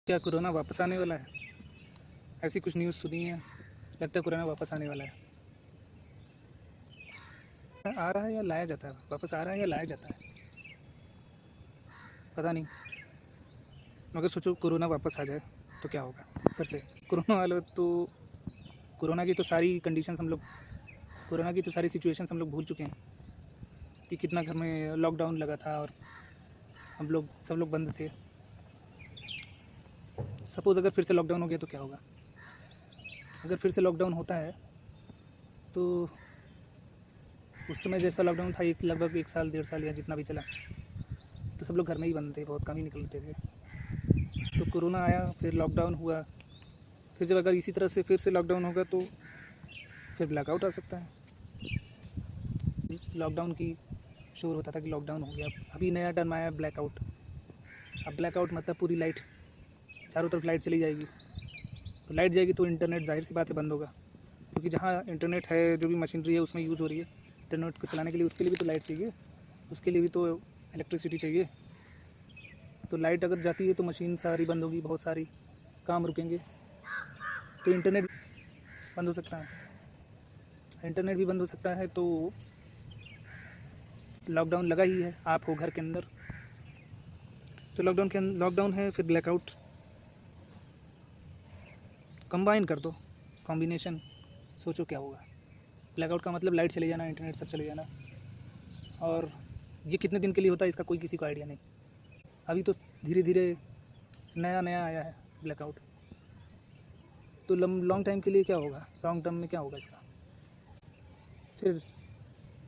क्या कोरोना वापस आने वाला है? ऐसी कुछ न्यूज़ सुनी है, लगता है कोरोना वापस आने वाला है। आ रहा है या लाया जाता है? वापस आ रहा है या लाया जाता है? पता नहीं। मगर सोचो कोरोना वापस आ जाए तो क्या होगा फिर से? कोरोना वाले तो कोरोना की तो सारी कंडीशंस हम लोग कोरोना की तो सारी सिचुएशंस हम लोग भूल चुके हैं कि कितना घर में लॉकडाउन लगा था और हम लोग सब लोग बंद थे। सपोज़ अगर फिर से लॉकडाउन हो गया तो क्या होगा? अगर फिर से लॉकडाउन होता है तो उस समय जैसा लॉकडाउन था लगभग 1 साल 1.5 साल या जितना भी चला, तो सब लोग घर में ही बंद थे, बहुत कम ही निकलते थे। तो कोरोना आया, फिर लॉकडाउन हुआ, फिर जब अगर इसी तरह से फिर से लॉकडाउन होगा तो फिर ब्लैकआउट आ सकता है। लॉकडाउन की शोर होता था कि लॉकडाउन हो गया, अभी नया टर्म आया ब्लैकआउट। अब ब्लैकआउट मतलब पूरी लाइट, चारों तरफ लाइट चली जाएगी। तो लाइट जाएगी तो इंटरनेट ज़ाहिर सी बात है बंद होगा, क्योंकि जहाँ इंटरनेट है, जो भी मशीनरी है उसमें यूज़ हो रही है इंटरनेट को चलाने के लिए, उसके लिए भी तो लाइट चाहिए, उसके लिए भी तो इलेक्ट्रिसिटी चाहिए। तो लाइट अगर जाती है तो मशीन सारी बंद होगी, बहुत सारी काम रुकेंगे, तो इंटरनेट बंद हो सकता है। इंटरनेट भी बंद हो सकता है तो लॉकडाउन लगा ही है, आप हो घर के अंदर तो लॉकडाउन है, फिर ब्लैकआउट कंबाइन कर दो, कॉम्बिनेशन। सोचो क्या होगा? ब्लैकआउट का मतलब लाइट चले जाना, इंटरनेट सब चले जाना। और ये कितने दिन के लिए होता है इसका कोई किसी को आइडिया नहीं। अभी तो धीरे धीरे नया नया आया है ब्लैकआउट। तो लॉन्ग टाइम के लिए क्या होगा? लॉन्ग टर्म में क्या होगा इसका? फिर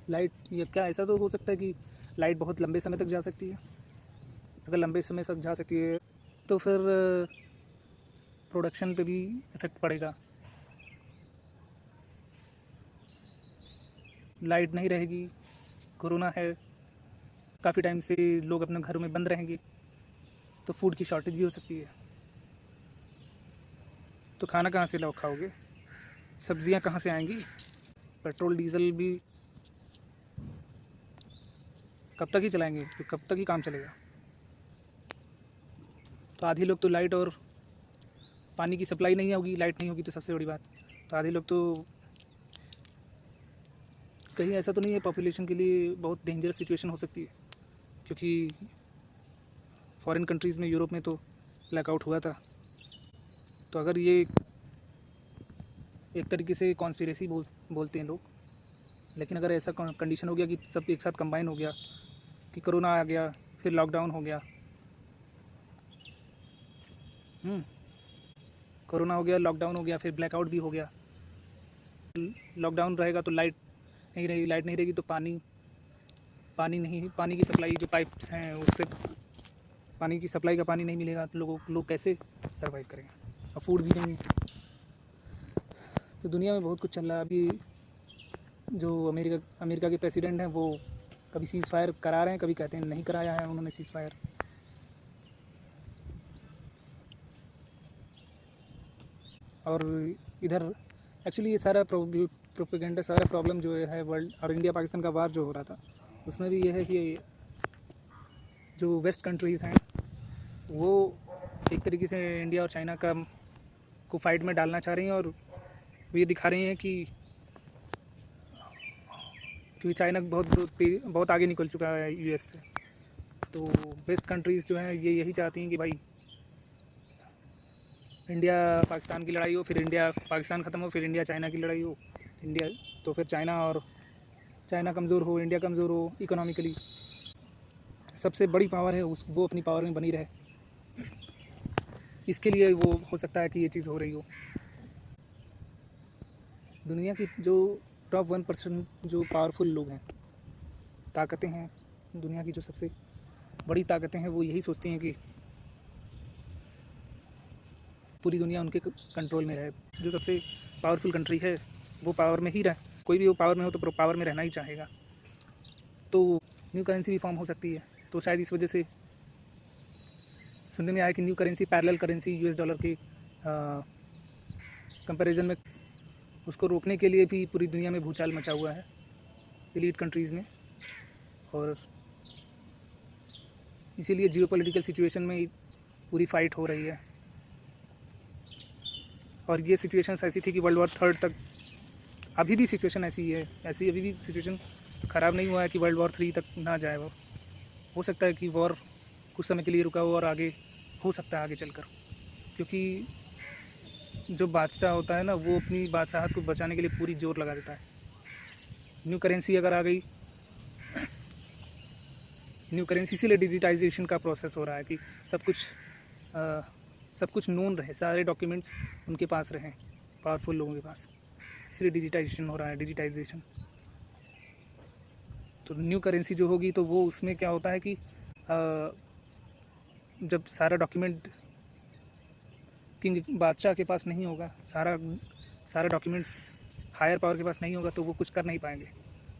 लाइट, या क्या ऐसा तो हो सकता है कि लाइट बहुत लंबे समय तक जा सकती है? अगर लंबे समय तक जा सकती है तो फिर प्रोडक्शन पे भी इफ़ेक्ट पड़ेगा। लाइट नहीं रहेगी, कोरोना है, काफ़ी टाइम से लोग अपने घरों में बंद रहेंगे, तो फूड की शॉर्टेज भी हो सकती है। तो खाना कहाँ से लोग खाओगे? सब्जियां कहाँ से आएंगी? पेट्रोल डीजल भी कब तक ही चलाएंगे? तो कब तक ही काम चलेगा? तो आधे लोग तो लाइट और पानी की सप्लाई नहीं होगी, लाइट नहीं होगी तो सबसे बड़ी बात, तो आधे लोग तो कहीं ऐसा तो नहीं है पॉपुलेशन के लिए बहुत डेंजरस सिचुएशन हो सकती है, क्योंकि फॉरेन कंट्रीज़ में, यूरोप में तो ब्लैकआउट हुआ था। तो अगर ये एक तरीके से कॉन्स्पिरेसी बोलते हैं लोग, लेकिन अगर ऐसा कंडीशन हो गया कि सब एक साथ कंबाइन हो गया, कि कोरोना आ गया, फिर लॉकडाउन हो गया, कोरोना हो गया, लॉकडाउन हो गया, फिर ब्लैकआउट भी हो गया। लॉकडाउन रहेगा तो लाइट नहीं रहेगी, लाइट नहीं रहेगी तो पानी की सप्लाई, जो पाइप्स हैं उससे पानी की सप्लाई का पानी नहीं मिलेगा, तो लोग कैसे सर्वाइव करेंगे? और फूड भी नहीं। तो दुनिया में बहुत कुछ चल रहा है अभी। जो अमेरिका के प्रेसिडेंट हैं वो कभी सीज़ फायर करा रहे हैं, कभी कहते हैं नहीं कराया है उन्होंने सीज़ फायर। और इधर एक्चुअली ये सारा प्रोपेगेंडा, सारा प्रॉब्लम जो है वर्ल्ड और इंडिया पाकिस्तान का वार जो हो रहा था, उसमें भी ये है कि जो वेस्ट कंट्रीज़ हैं वो एक तरीके से इंडिया और चाइना का को फाइट में डालना चाह रही हैं, और वो ये दिखा रही हैं कि क्योंकि चाइना बहुत आगे निकल चुका है यूएस से। तो वेस्ट कंट्रीज़ जो हैं ये यही चाहती हैं कि भाई इंडिया पाकिस्तान की लड़ाई हो, फिर इंडिया पाकिस्तान ख़त्म हो, फिर इंडिया चाइना की लड़ाई हो, इंडिया तो फिर चाइना कमज़ोर हो, इंडिया कमज़ोर हो इकोनॉमिकली। सबसे बड़ी पावर है वो अपनी पावर में बनी रहे, इसके लिए वो हो सकता है कि ये चीज़ हो रही हो। दुनिया की जो टॉप 1% जो पावरफुल लोग हैं, ताकतें हैं, दुनिया की जो सबसे बड़ी ताकतें हैं, वो यही सोचती हैं कि पूरी दुनिया उनके कंट्रोल में रहे। जो सबसे पावरफुल कंट्री है वो पावर में ही रहे, कोई भी वो पावर में हो तो पावर में रहना ही चाहेगा। तो न्यू करेंसी भी फॉर्म हो सकती है, तो शायद इस वजह से सुनने में आया कि new currency, parallel currency US dollar के कंपैरिजन में, उसको रोकने के लिए भी पूरी दुनिया में भूचाल मचा हुआ है एलीट कंट्रीज़ में। और इसीलिए जियोपॉलिटिकल सिचुएशन में पूरी फाइट हो रही है। और ये सिचुएशंस ऐसी थी कि वर्ल्ड वॉर थर्ड तक, अभी भी सिचुएशन ऐसी ही है, ऐसी अभी भी सिचुएशन ख़राब नहीं हुआ है कि वर्ल्ड वॉर 3 तक ना जाए। वो हो सकता है कि वॉर कुछ समय के लिए रुका हो और आगे हो सकता है आगे चलकर, क्योंकि जो बादशाह होता है ना वो अपनी बादशाहत को बचाने के लिए पूरी जोर लगा देता है। न्यू करेंसी अगर आ गई, न्यू करेंसी, इसीलिए डिजिटाइजेशन का प्रोसेस हो रहा है कि सब कुछ नोन रहे, सारे डॉक्यूमेंट्स उनके पास रहें, पावरफुल लोगों के पास, इसलिए डिजिटाइजेशन हो रहा है, डिजिटाइजेशन। तो न्यू करेंसी जो होगी तो वो उसमें क्या होता है कि जब सारा डॉक्यूमेंट किंग बादशाह के पास नहीं होगा, सारा डॉक्यूमेंट्स हायर पावर के पास नहीं होगा, तो वो कुछ कर नहीं पाएंगे।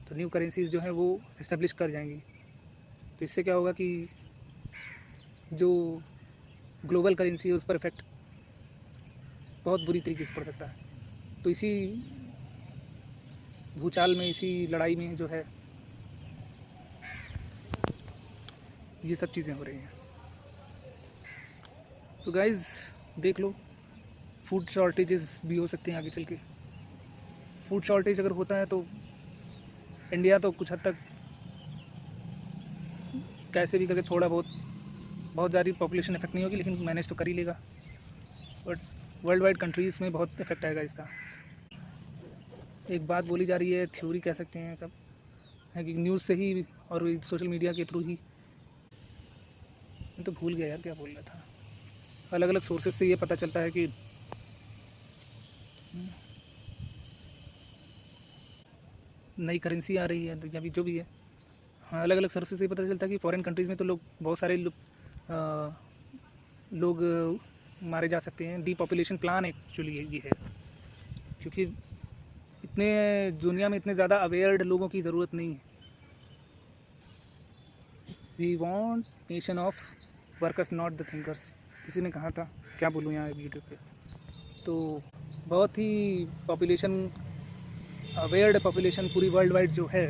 तो न्यू करेंसीज जो हैं वो इस्टेब्लिश कर जाएंगी। तो इससे क्या होगा कि जो ग्लोबल करेंसी है उस पर इफेक्ट बहुत बुरी तरीके से पड़ सकता है। तो इसी भूचाल में, इसी लड़ाई में जो है ये सब चीज़ें हो रही हैं। तो गाइज़ देख लो, फूड शॉर्टेजेस भी हो सकते हैं आगे चल के। फूड शॉर्टेज अगर होता है तो इंडिया तो कुछ हद तक कैसे भी करके थोड़ा बहुत ज़्यादा पॉपुलेशन इफेक्ट नहीं होगी, लेकिन मैनेज तो कर ही लेगा। बट वर्ल्ड वाइड कंट्रीज़ में बहुत इफेक्ट आएगा इसका। एक बात बोली जा रही है, थ्योरी कह सकते हैं कब, है कि न्यूज़ से ही और सोशल मीडिया के थ्रू ही, मैं तो भूल गया यार क्या बोल रहा था, अलग अलग सोर्सेज से ये पता चलता है कि नई करेंसी आ रही है या भी जो भी है। हाँ, अलग अलग सोर्सेज से पता चलता है कि फॉरेन कंट्रीज़ में तो लोग, बहुत सारे लोग मारे जा सकते हैं। डीपॉपुलेशन प्लान एक्चुअली ये है, क्योंकि इतने दुनिया में इतने ज़्यादा अवेयर्ड लोगों की ज़रूरत नहीं है। We want nation of workers not the thinkers, किसी ने कहा था, क्या बोलूँ यहाँ यूट्यूब पे। तो बहुत ही पॉपुलेशन, अवेयर्ड पॉपुलेशन पूरी वर्ल्ड वाइड जो है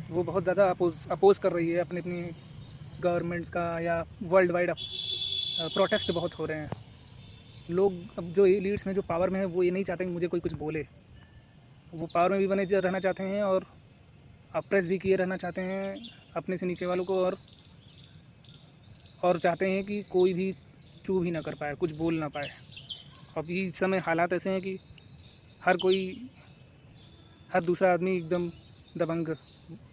वो बहुत ज़्यादा अपोज़ कर रही है अपनी अपनी गवर्नमेंट्स का, या वर्ल्ड वाइड प्रोटेस्ट बहुत हो रहे हैं। लोग अब जो लीड्स में, जो पावर में है, वो ये नहीं चाहते कि मुझे कोई कुछ बोले। वो पावर में भी बने रहना चाहते हैं और अप्रेस भी किए रहना चाहते हैं अपने से नीचे वालों को, और चाहते हैं कि कोई भी चू भी ना कर पाए, कुछ बोल ना पाए। अब इस समय हालात ऐसे हैं कि हर दूसरा आदमी एकदम दबंग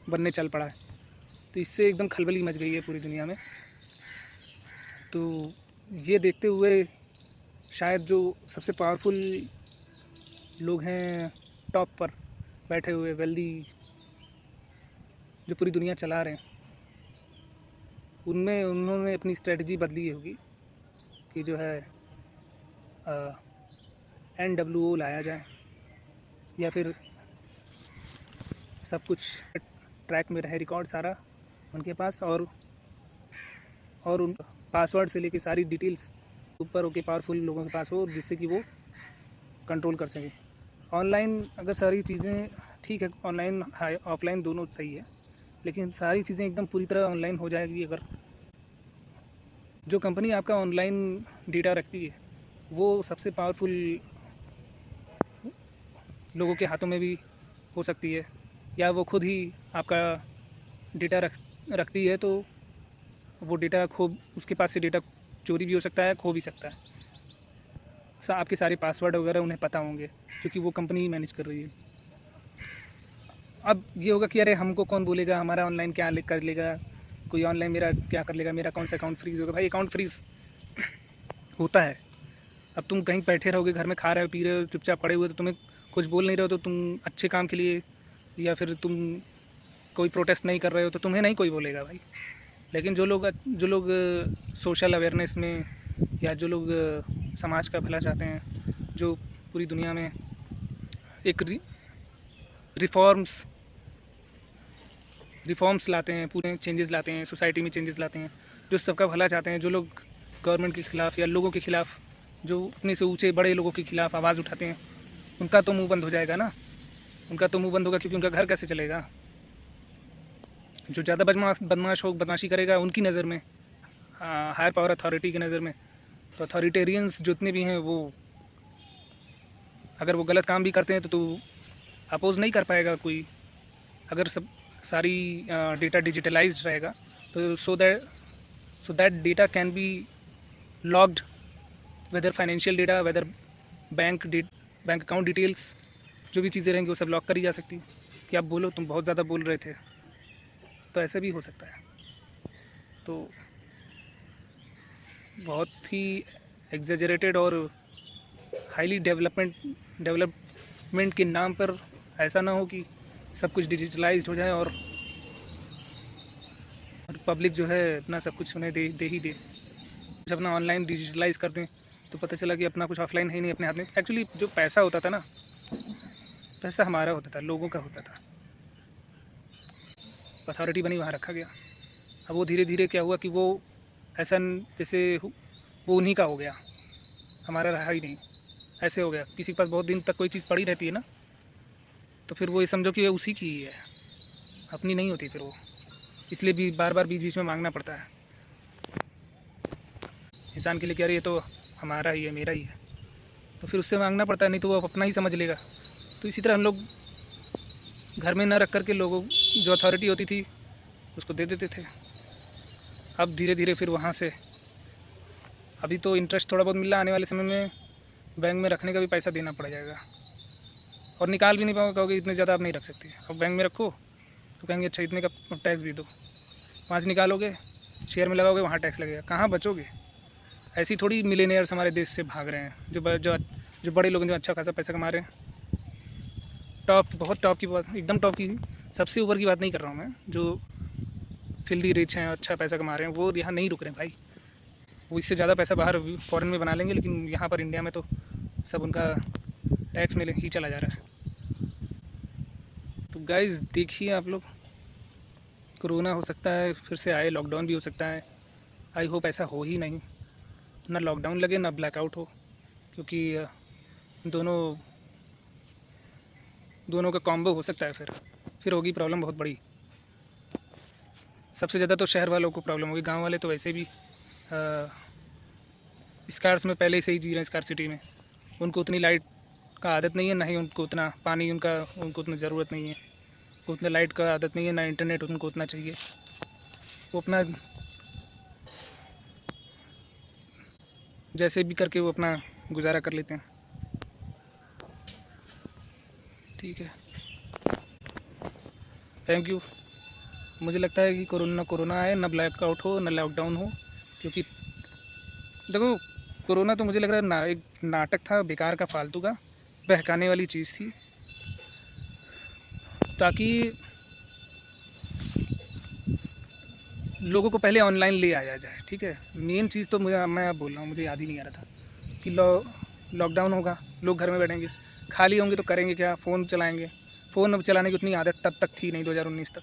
बनने चल पड़ा है। तो इससे एकदम खलबली मच गई है पूरी दुनिया में। तो ये देखते हुए शायद जो सबसे पावरफुल लोग हैं टॉप पर बैठे हुए, वेल्दी, जो पूरी दुनिया चला रहे हैं, उन्होंने अपनी स्ट्रेटजी बदली होगी कि जो है NWO लाया जाए, या फिर सब कुछ ट्रैक में रहे, रिकॉर्ड सारा उनके पास, और उन पासवर्ड से लेके सारी डिटेल्स ऊपर होके पावरफुल लोगों के पास हो, जिससे कि वो कंट्रोल कर सकें। ऑनलाइन अगर सारी चीज़ें ठीक है, ऑनलाइन ऑफलाइन दोनों सही है, लेकिन सारी चीज़ें एकदम पूरी तरह ऑनलाइन हो जाएगी अगर जो कंपनी आपका ऑनलाइन डेटा रखती है वो सबसे पावरफुल लोगों के हाथों में भी हो सकती है, या वो खुद ही आपका डेटा रखती है, तो वो डेटा उसके पास से डेटा चोरी भी हो सकता है, खो भी सकता है। आपके सारे पासवर्ड वगैरह उन्हें पता होंगे, क्योंकि वो कंपनी ही मैनेज कर रही है। अब ये होगा कि अरे हमको कौन बोलेगा, हमारा ऑनलाइन क्या कर लेगा, कोई ऑनलाइन मेरा क्या कर लेगा, मेरा कौन सा अकाउंट फ्रीज़ होगा। भाई अकाउंट फ्रीज़ होता है। अब तुम कहीं बैठे रहोगे, घर में खा रहे हो, पी रहे हो, चुपचाप पड़े हुए, तो तुम्हें कुछ बोल नहीं रहे हो, तो तुम अच्छे काम के लिए, या फिर तुम कोई प्रोटेस्ट नहीं कर रहे हो, तो तुम्हें नहीं कोई बोलेगा भाई। लेकिन जो लोग सोशल अवेयरनेस में, या जो लोग समाज का भला चाहते हैं, जो पूरी दुनिया में एक रिफॉर्म्स लाते हैं, पूरे चेंजेस लाते हैं, सोसाइटी में चेंजेस लाते हैं, जो सबका भला चाहते हैं, जो लोग गवर्नमेंट के ख़िलाफ़ या लोगों के ख़िलाफ़, जो अपने से ऊँचे बड़े लोगों के ख़िलाफ़ आवाज़ उठाते हैं, उनका तो मुँह बंद हो जाएगा ना। उनका तो मुँह बंद होगा, क्योंकि उनका घर कैसे चलेगा। जो ज़्यादा बदमाशी करेगा उनकी नज़र में, हायर पावर अथॉरिटी की नज़र में, तो अथॉरिटेरियंस जितने भी हैं वो अगर वो गलत काम भी करते हैं तो तू अपोज नहीं कर पाएगा कोई। अगर सब सारी डेटा डिजिटलाइज्ड रहेगा तो so that data can be logged, whether financial data, whether bank account details, जो भी चीज़ें रहेंगी वो सब लॉक करी जा सकती। कि आप बोलो तुम बहुत ज़्यादा बोल रहे थे, तो ऐसे भी हो सकता है। तो बहुत ही एग्जेजरेटेड और हाईली डेवलपमेंट के नाम पर ऐसा ना हो कि सब कुछ डिजिटलाइज्ड हो जाए और पब्लिक जो है अपना सब कुछ उन्हें दे ही दे। जब अपना ऑनलाइन डिजिटलाइज कर दें तो पता चला कि अपना कुछ ऑफलाइन है ही नहीं अपने हाथ में। एक्चुअली जो पैसा होता था ना, पैसा हमारा होता था, लोगों का होता था, अथॉरिटी बनी वहाँ रखा गया। अब वो धीरे धीरे क्या हुआ कि वो ऐसा जैसे वो उन्हीं का हो गया, हमारा रहा ही नहीं। ऐसे हो गया किसी के पास बहुत दिन तक कोई चीज़ पड़ी रहती है ना, तो फिर वो ये समझो कि उसी की ही है, अपनी नहीं होती फिर वो। इसलिए भी बार बार बीच बीच में मांगना पड़ता है इंसान के लिए, क्या ये तो हमारा ही है, मेरा ही है, तो फिर उससे मांगना पड़ता है, नहीं तो वो अपना ही समझ लेगा। तो इसी तरह हम लोग घर में न रख कर के लोगों जो अथॉरिटी होती थी उसको दे देते थे। अब धीरे धीरे फिर वहाँ से, अभी तो इंटरेस्ट थोड़ा बहुत मिल रहा है, आने वाले समय में बैंक में रखने का भी पैसा देना पड़ जाएगा और निकाल भी नहीं पाओगे, कहोगे इतने ज़्यादा आप नहीं रख सकते। अब बैंक में रखो तो कहेंगे अच्छा इतने का टैक्स भी दो, वहाँ से निकालोगे शेयर में लगाओगे वहाँ टैक्स लगेगा, कहाँ बचोगे। ऐसी थोड़ी मिलेनियर्स हमारे देश से भाग रहे हैं, जो बड़े लोग जो अच्छा खासा पैसा कमा रहे हैं। बहुत टॉप की बात, एकदम टॉप की, सबसे ऊपर की बात नहीं कर रहा हूँ मैं। जो फिल्दी रिच हैं, अच्छा पैसा कमा रहे हैं, वो यहाँ नहीं रुक रहे हैं भाई। वो इससे ज़्यादा पैसा बाहर फॉरेन में बना लेंगे, लेकिन यहाँ पर इंडिया में तो सब उनका टैक्स में ही चला जा रहा है। तो गाइस देखिए आप लोग, कोरोना हो सकता है फिर से आए, लॉकडाउन भी हो सकता है। आई होप ऐसा हो ही नहीं, ना लॉकडाउन लगे ना ब्लैकआउट हो, क्योंकि दोनों का कॉम्बो हो सकता है। फिर होगी प्रॉब्लम बहुत बड़ी। सबसे ज़्यादा तो शहर वालों को प्रॉब्लम होगी, गांव वाले तो वैसे भी स्कार्स में पहले से ही जी रहे हैं, स्कार सिटी में। उनको उतनी लाइट का आदत नहीं है, ना ही उनको उतना पानी उनको उतनी ज़रूरत नहीं है, उतना लाइट का आदत नहीं है, ना इंटरनेट उनको उतना चाहिए। वो अपना जैसे भी करके वो अपना गुजारा कर लेते हैं। ठीक है, थैंक यू। मुझे लगता है कि कोरोना आए, ना ब्लैकआउट हो ना लॉकडाउन हो, क्योंकि देखो कोरोना तो मुझे लग रहा है एक नाटक था बेकार का, फालतू का, बहकाने वाली चीज़ थी, ताकि लोगों को पहले ऑनलाइन ले आया जाए। ठीक है, मेन चीज़ तो मैं अब बोल रहा हूँ, मुझे याद ही नहीं आ रहा था कि लॉकडाउन होगा, लोग घर में बैठेंगे, खाली होंगे तो करेंगे क्या, फ़ोन चलाएंगे। फ़ोन चलाने की उतनी आदत तब तक थी नहीं, 2019 तक।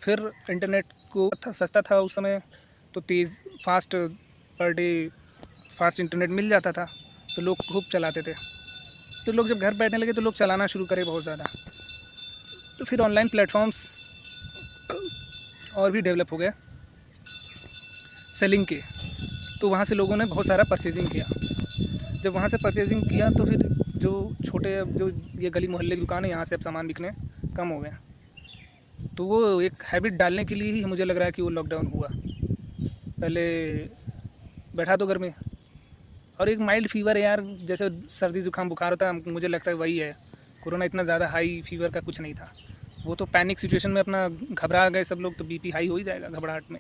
फिर इंटरनेट को सस्ता था उस समय, तो तेज़ fast per day fast internet मिल जाता था, तो लोग खूब चलाते थे। तो लोग जब घर बैठने लगे तो लोग चलाना शुरू करे बहुत ज़्यादा, तो फिर ऑनलाइन प्लेटफॉर्म्स और भी डेवलप हो गए सेलिंग के। तो वहाँ से लोगों ने बहुत सारा परचेजिंग किया। जब वहाँ से परचेजिंग किया तो फिर जो ये गली मोहल्ले की दुकान है, यहाँ से अब सामान बिकने कम हो गए। तो वो एक हैबिट डालने के लिए ही मुझे लग रहा है कि वो लॉकडाउन हुआ। पहले बैठा तो घर में, और एक माइल्ड फीवर है यार, जैसे सर्दी जुकाम बुखार होता है, मुझे लगता है वही है। कोरोना इतना ज़्यादा हाई फीवर का कुछ नहीं था। वो तो पैनिक सिचुएशन में अपना घबरा गए सब लोग, तो बीपी हाई हो ही जाएगा घबराहट में,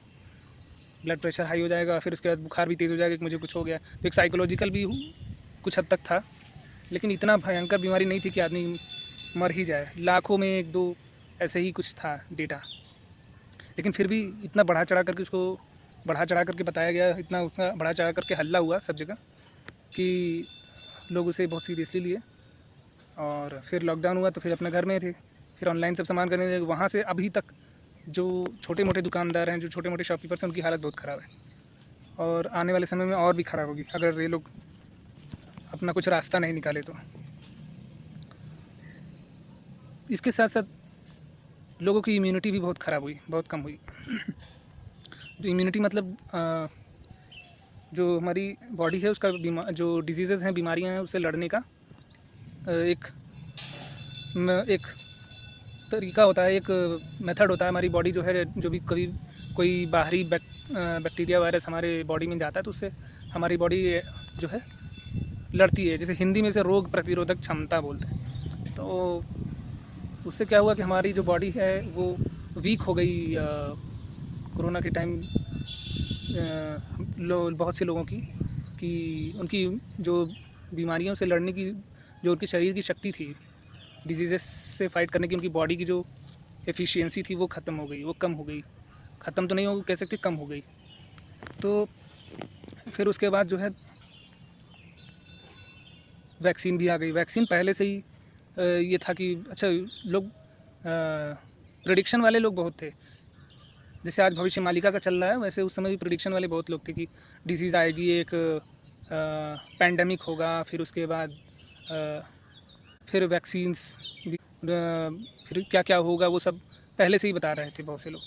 ब्लड प्रेशर हाई हो जाएगा, फिर उसके बाद बुखार भी तेज़ हो जाएगा कि मुझे कुछ हो गया। तो एक साइकोलॉजिकल भी कुछ हद तक था, लेकिन इतना भयंकर बीमारी नहीं थी कि आदमी मर ही जाए। लाखों में 1-2 ऐसे ही कुछ था डेटा, लेकिन फिर भी इतना बढ़ा चढ़ा करके बताया गया, इतना उतना बढ़ा चढ़ा करके हल्ला हुआ सब जगह कि लोग उसे बहुत सीरियसली लिए। और फिर लॉकडाउन हुआ तो फिर अपने घर में थे, फिर ऑनलाइन सब सामान करने लगे। वहाँ से अभी तक जो छोटे मोटे दुकानदार हैं, जो छोटे मोटे शॉपकीपर्स हैं, उनकी हालत बहुत ख़राब है, और आने वाले समय में और भी ख़राब होगी अगर ये लोग अपना कुछ रास्ता नहीं निकाले तो। इसके साथ साथ लोगों की इम्यूनिटी भी बहुत ख़राब हुई, बहुत कम हुई। तो इम्यूनिटी मतलब जो हमारी बॉडी है उसका जो डिजीज़ हैं, बीमारियां हैं, उससे लड़ने का एक तरीका होता है, एक मेथड होता है। हमारी बॉडी जो है, जो भी कभी कोई बाहरी बैक्टीरिया वायरस हमारे बॉडी में जाता है तो उससे हमारी बॉडी जो है लड़ती है। जैसे हिंदी में से रोग प्रतिरोधक क्षमता बोलते हैं। तो उससे क्या हुआ कि हमारी जो बॉडी है वो वीक हो गई। कोरोना के टाइम बहुत से लोगों की कि उनकी जो बीमारियों से लड़ने की जो उनके शरीर की शक्ति थी, डिजीज़ेस से फाइट करने की उनकी बॉडी की जो एफिशिएंसी थी वो ख़त्म हो गई, वो कम हो गई। ख़त्म तो नहीं हो कह सकते, कम हो गई। तो फिर उसके बाद जो है वैक्सीन भी आ गई। वैक्सीन पहले से ही ये था कि अच्छा, लोग प्रेडिक्शन वाले लोग बहुत थे। जैसे आज भविष्य मालिका का चल रहा है, वैसे उस समय भी प्रेडिक्शन वाले बहुत लोग थे कि डिजीज़ आएगी, एक पैंडमिक होगा, फिर उसके बाद फिर वैक्सीन्स भी, फिर क्या क्या होगा वो सब पहले से ही बता रहे थे बहुत से लोग।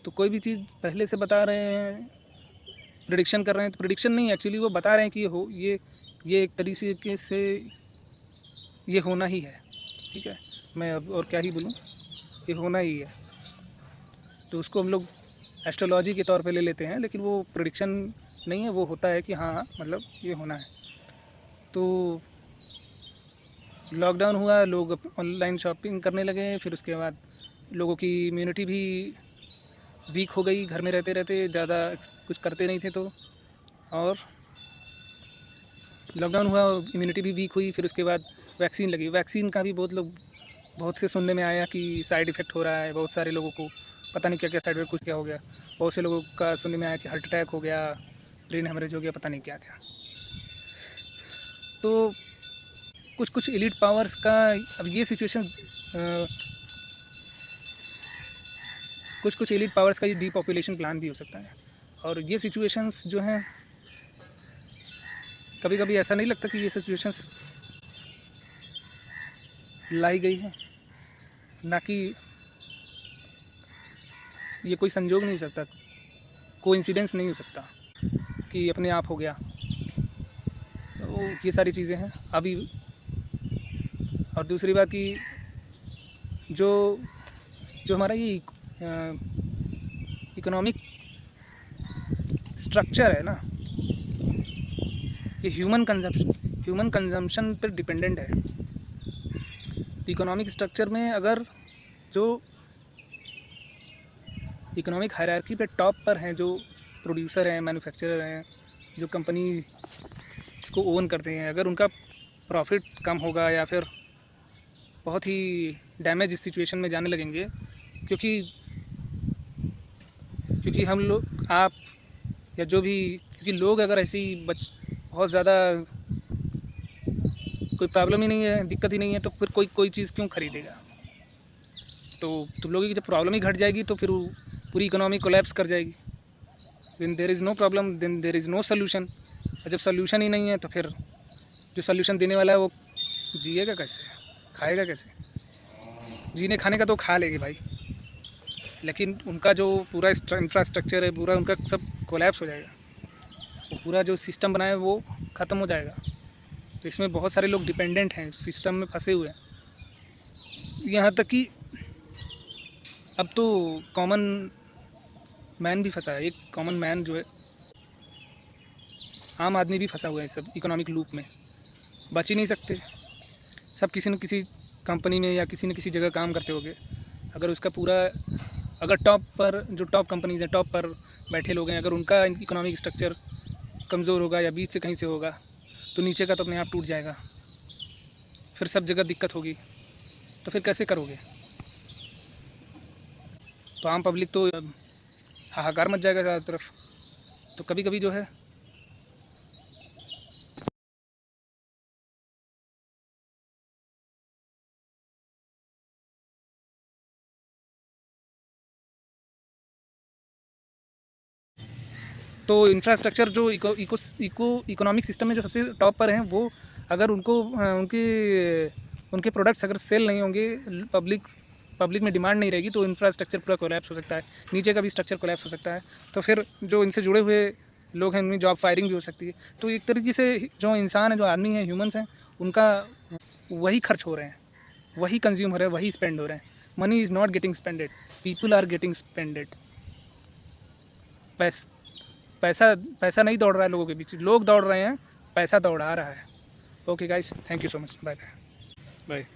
तो कोई भी चीज़ पहले से बता रहे हैं, प्रेडिक्शन कर रहे हैं, तो प्रेडिक्शन नहीं, एक्चुअली वो बता रहे हैं कि ये एक तरीके से ये होना ही है। ठीक है, मैं अब और क्या ही बोलूँ, ये होना ही है। तो उसको हम लोग एस्ट्रोलॉजी के तौर पे ले लेते हैं, लेकिन वो प्रेडिक्शन नहीं है, वो होता है कि हाँ मतलब ये होना है। तो लॉकडाउन हुआ, लोग ऑनलाइन शॉपिंग करने लगे, फिर उसके बाद लोगों की इम्यूनिटी भी वीक हो गई, घर में रहते रहते ज़्यादा कुछ करते नहीं थे तो। और लॉकडाउन हुआ, इम्यूनिटी भी वीक हुई, फिर उसके बाद वैक्सीन लगी। वैक्सीन का भी बहुत से सुनने में आया कि साइड इफ़ेक्ट हो रहा है, बहुत सारे लोगों को पता नहीं क्या क्या साइड इफेक्ट, कुछ क्या हो गया। बहुत से लोगों का सुनने में आया कि हार्ट अटैक हो गया, ब्रेन हेमरेज हो गया, पता नहीं क्या क्या। तो कुछ एलीट पावर्स का अब ये सिचुएशन, कुछ एलीट पावर्स का ये डीपॉपुलेशन प्लान भी हो सकता है। और ये सिचुएशंस जो हैं, कभी कभी ऐसा नहीं लगता कि ये सिचुएशंस लाई गई है, ना कि ये कोई संजोग नहीं हो सकता, कोइंसिडेंस नहीं हो सकता कि अपने आप हो गया। तो ये सारी चीज़ें हैं अभी। और दूसरी बात कि जो हमारा ये इकोनॉमिक स्ट्रक्चर है ना, ये ह्यूमन कंजम्पशन पर डिपेंडेंट है। इकोनॉमिक स्ट्रक्चर में अगर जो इकोनॉमिक हायरार्की पे टॉप पर हैं, जो प्रोड्यूसर हैं, मैन्युफैक्चरर हैं, जो कंपनी इसको ओन करते हैं, अगर उनका प्रॉफिट कम होगा या फिर बहुत ही डैमेज सिचुएशन में जाने लगेंगे, क्योंकि हम लोग, आप या जो भी, क्योंकि लोग अगर ऐसी बहुत ज़्यादा कोई प्रॉब्लम ही नहीं है, दिक्कत ही नहीं है, तो फिर कोई चीज़ क्यों ख़रीदेगा। तो तुम लोगों की जब प्रॉब्लम ही घट जाएगी तो फिर पूरी इकोनॉमी कोलैप्स कर जाएगी। Then there is no problem, then there is no solution. और जब सोल्यूशन ही नहीं है तो फिर जो सोल्यूशन देने वाला है वो जिएगा कैसे, खाएगा कैसे। जीने खाने का तो खा लेगी भाई, लेकिन उनका जो पूरा इंफ्रास्ट्रक्चर है, पूरा उनका सब कोलैप्स हो जाएगा, वो पूरा जो सिस्टम बनाया है वो ख़त्म हो जाएगा। तो इसमें बहुत सारे लोग डिपेंडेंट हैं, सिस्टम में फंसे हुए हैं। यहाँ तक कि अब तो कॉमन मैन भी फंसा है। एक कॉमन मैन जो है, आम आदमी भी फंसा हुआ है इस सब इकोनॉमिक लूप में, बच ही नहीं सकते। सब किसी न किसी कंपनी में या किसी न किसी जगह काम करते होंगे। अगर उसका पूरा, अगर टॉप पर जो टॉप कंपनीज़ हैं, टॉप पर बैठे लोग हैं, अगर उनका इकोनॉमिक स्ट्रक्चर कमज़ोर होगा या बीच से कहीं से होगा तो नीचे का तो अपने आप टूट जाएगा, फिर सब जगह दिक्कत होगी। तो फिर कैसे करोगे। तो आम पब्लिक तो हाहाकार मच जाएगा चारों तरफ। तो कभी कभी जो है तो इंफ्रास्ट्रक्चर जो इकोनॉमिक सिस्टम में जो सबसे टॉप पर हैं, वो अगर उनके प्रोडक्ट्स अगर सेल नहीं होंगे, पब्लिक में डिमांड नहीं रहेगी, तो इंफ्रास्ट्रक्चर पूरा कोलैप्स हो सकता है, नीचे का भी स्ट्रक्चर कोलैप्स हो सकता है। तो फिर जो इनसे जुड़े हुए लोग हैं, उनमें जॉब फायरिंग भी हो सकती है। तो एक तरीके से जो इंसान है, जो आदमी है, ह्यूमंस हैं, उनका वही खर्च हो रहे हैं, वही कंज्यूम हो रहे हैं, वही स्पेंड हो रहे हैं। Money is not getting spended, people are getting spended. पैसा पैसा नहीं दौड़ रहा है लोगों के बीच, लोग दौड़ रहे हैं, पैसा दौड़ा रहा है। Okay guys, thank you so much, bye bye.